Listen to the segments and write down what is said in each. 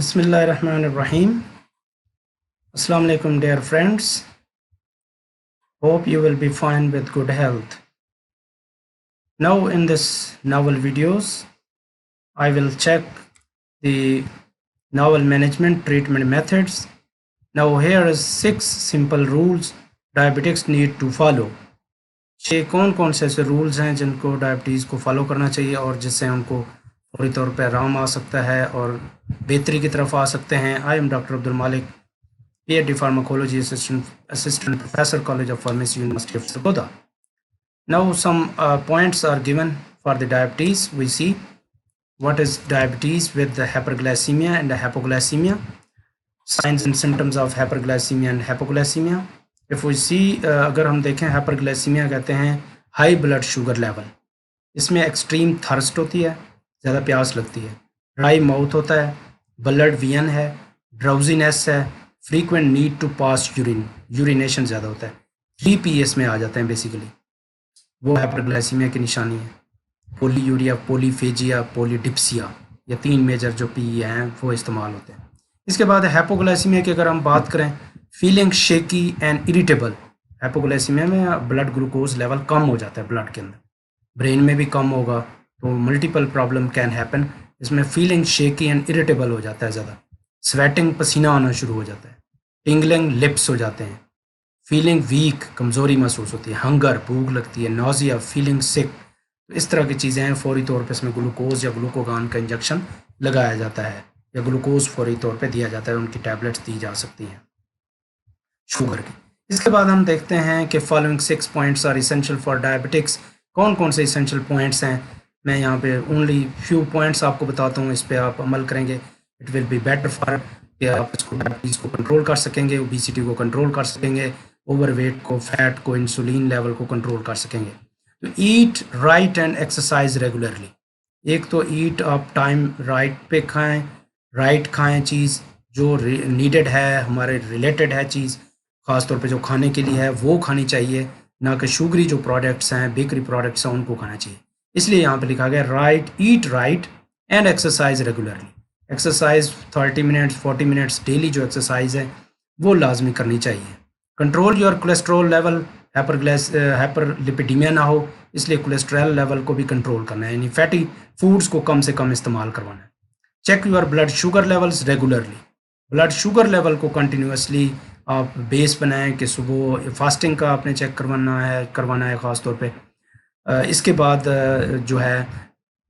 Bismillahirrahmanirrahim. Assalamu alaikum dear friends. Hope you will be fine with good health. Now in this novel videos, I will check the novel management treatment methods. Now here is 6 simple rules diabetics need to follow. ये कौन से ऐसे rules हैं जिनको diabetes को follow करना चाहिए और जिससे उनको फौरी तौर पर आराम आ सकता है और बेहतरी की तरफ आ सकते हैं. आई एम डॉक्टर अब्दुल मालिक, PhD Pharmacology assistant professor, College of Pharmacy, University of Sargodha. Now some points are given for the diabetes. We see what is diabetes with the hyperglycemia and the hypoglycemia, signs and symptoms of hyperglycemia and hypoglycemia. If we see अगर हम देखें hyperglycemia कहते हैं high blood sugar level. इसमें extreme thirst होती है, ज़्यादा प्यास लगती है, ड्राई माउथ होता है, ब्लड वीन है, ड्राउजीनेस है, frequent need to pass urination ज़्यादा होता है. 3P में आ जाते हैं बेसिकली, वो हाइपरग्लाइसीमिया की निशानी है. पोलीयूरिया, पोलीफेजिया, पोलीडिप्सिया, ये 3 मेजर जो P हैं वो इस्तेमाल होते हैं. इसके बाद हाइपोग्लाइसीमिया की अगर हम बात करें, feeling shaky and irritable. Hypoglycaemia में ब्लड ग्लूकोज लेवल कम हो जाता है ब्लड के अंदर, ब्रेन में भी कम होगा, तो मल्टीपल प्रॉब्लम कैन हैपन. इसमें फीलिंग शेकी एंड इरिटेबल हो जाता है ज़्यादा, स्वेटिंग पसीना आना शुरू हो जाता है, टिंगलिंग लिप्स हो जाते हैं, फीलिंग वीक कमज़ोरी महसूस होती है, हंगर भूख लगती है, नोजिया, फीलिंग सिक. तो इस तरह की चीज़ें हैं. फौरी तौर पे इसमें ग्लूकोज या ग्लूकोगान का इंजेक्शन लगाया जाता है या ग्लूकोज फौरी तौर पे दिया जाता है, उनकी टैबलेट्स दी जा सकती हैं शुगर की. इसके बाद हम देखते हैं कि following 6 points are essential for diabetics. कौन से इसेंशियल पॉइंट्स हैं. मैं यहाँ पे ओनली फ्यू पॉइंट्स आपको बताता हूँ, इस पर आप अमल करेंगे, it will be better for कि आप इसको डायबिटीज़ को कंट्रोल कर सकेंगे, ओबेसिटी को कंट्रोल कर सकेंगे, ओवरवेट को, फैट को, इंसुलिन लेवल को कंट्रोल कर सकेंगे. तो eat right and exercise regularly. एक तो ईट आप टाइम राइट पे खाएं, राइट खाएं, चीज़ जो नीडेड है, हमारे रिलेटेड है चीज़, ख़ासतौर पे जो खाने के लिए है वो खानी चाहिए, ना कि शुगरी जो प्रोडक्ट्स हैं, बेकरी प्रोडक्ट्स हैं, उनको खाना चाहिए. इसलिए यहाँ पे लिखा गया right, eat right and exercise regularly. Exercise 30 minutes 40 minutes daily जो एक्सरसाइज है वो लाजमी करनी चाहिए. Control your cholesterol level. Hyperlipidaemia ना हो, इसलिए कोलेस्ट्रॉल लेवल को भी कंट्रोल करना है, यानी फैटी फूड्स को कम से कम इस्तेमाल करवाना है. Check your blood sugar levels regularly. Blood sugar level को कंटिन्यूसली आप बेस बनाएं कि सुबह फास्टिंग का आपने चेक करवाना है ख़ास तौर पे. इसके बाद जो है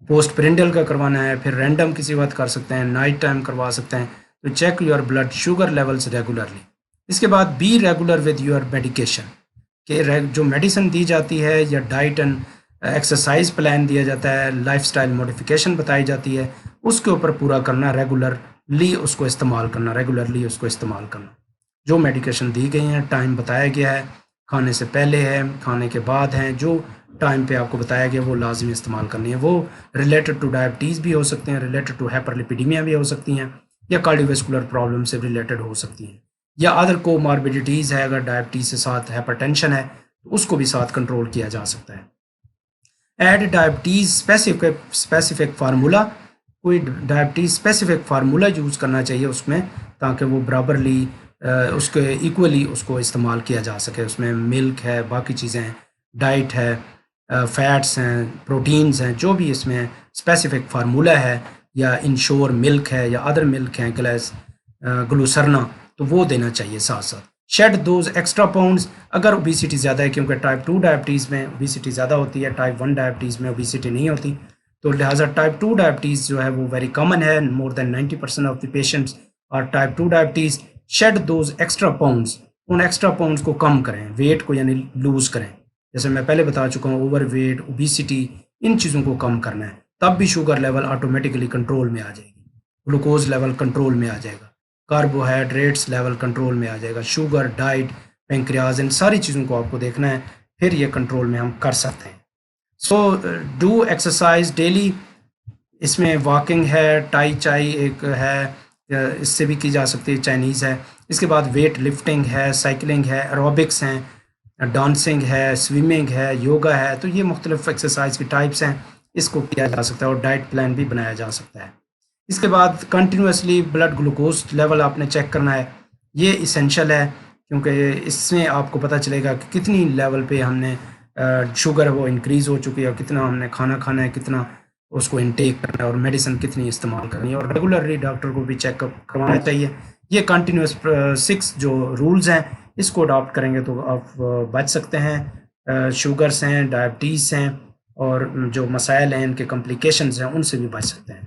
पोस्ट प्रिंडल का करवाना है, फिर रैंडम किसी वक्त कर सकते हैं, नाइट टाइम करवा सकते हैं. तो check your blood sugar levels regularly. इसके बाद be regular with your medication, कि जो मेडिसिन दी जाती है या डाइट एंड एक्सरसाइज प्लान दिया जाता है, लाइफस्टाइल मॉडिफिकेशन बताई जाती है, उसके ऊपर पूरा करना, रेगुलरली उसको इस्तेमाल करना. जो मेडिकेशन दी गई हैं, टाइम बताया गया है, खाने से पहले है, खाने के बाद हैं, जो टाइम पे आपको बताया गया वो लाजमी इस्तेमाल करनी है. वो रिलेटेड टू डायबिटीज़ भी हो सकते हैं, रिलेटेड टू हाइपरलिपिडीमिया भी हो सकती हैं, या कार्डियोवैस्कुलर प्रॉब्लम से रिलेटेड हो सकती हैं, या अदर कोमॉर्बिडिटीज़ है. अगर डायबिटीज़ के साथ हाइपरटेंशन है तो उसको भी साथ कंट्रोल किया जा सकता है. Add diabetes specific formula. कोई डायबिटीज़ स्पेसिफिक फार्मूला यूज़ करना चाहिए उसमें, ताकि वो बराबरली उसके इक्वली उसको इस्तेमाल किया जा सके. उसमें मिल्क है, बाकी चीज़ें हैं, डाइट है, फैट्स हैं, प्रोटीन्स हैं, जो भी इसमें स्पेसिफिक फार्मूला है, या इंश्योर मिल्क है या अदर मिल्क हैं, ग्लूसरना, तो वो देना चाहिए साथ साथ. Shed those extra pounds. अगर ओबेसिटी ज़्यादा है, क्योंकि टाइप 2 डायबिटीज़ में ओबेसिटी ज़्यादा होती है, टाइप 1 डायबिटीज़ में ओबेसिटी नहीं होती, तो लिहाजा टाइप 2 डायबिटीज़ जो है वो वेरी कॉमन है. More than 90% of the patients और type 2 diabetes. Shed those extra pounds. उन एक्स्ट्रा पाउंड्स को कम करें, वेट को यानी लूज़ करें. जैसे मैं पहले बता चुका हूँ, ओवर वेट, ओबेसिटी, इन चीज़ों को कम करना है, तब भी शुगर लेवल ऑटोमेटिकली कंट्रोल में आ जाएगी, ग्लूकोज लेवल कंट्रोल में आ जाएगा, कार्बोहाइड्रेट्स लेवल कंट्रोल में आ जाएगा, शुगर, डाइट, पेंक्रियाज, इन सारी चीज़ों को आपको देखना है, फिर ये कंट्रोल में हम कर सकते हैं. So do exercise daily. इसमें वॉकिंग है, टाई चाई एक है, इससे भी की जा सकती है, चाइनीज़ है. इसके बाद वेट लिफ्टिंग है, साइकिलिंग है, एरोबिक्स हैं, डांसिंग है, स्विमिंग है, योगा है. तो ये मुख्तलिफ एक्सरसाइज की टाइप्स हैं, इसको किया जा सकता है और डाइट प्लान भी बनाया जा सकता है. इसके बाद कंटिन्यूसली ब्लड ग्लूकोज लेवल आपने चेक करना है, ये इसेंशियल है, क्योंकि इससे आपको पता चलेगा कि कितनी लेवल पे हमने शुगर वो इंक्रीज़ हो चुकी है और कितना हमने खाना खाना है, कितना उसको इनटेक करना है और मेडिसिन कितनी इस्तेमाल करनी है, और रेगुलरली डॉक्टर को भी चेकअप करवाना चाहिए। ये कंटिन्यूस 6 जो रूल्स हैं इसको अडॉप्ट करेंगे तो आप बच सकते हैं, शुगर्स हैं, डायबिटीज़ हैं और जो मसाइल हैं इनके कॉम्प्लिकेशंस हैं उनसे भी बच सकते हैं।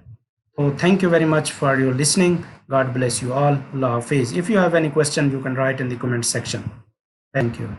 So thank you very much for your listening. God bless you all. Allah Hafiz. If you have any question, you can write in the comment section. Thank you.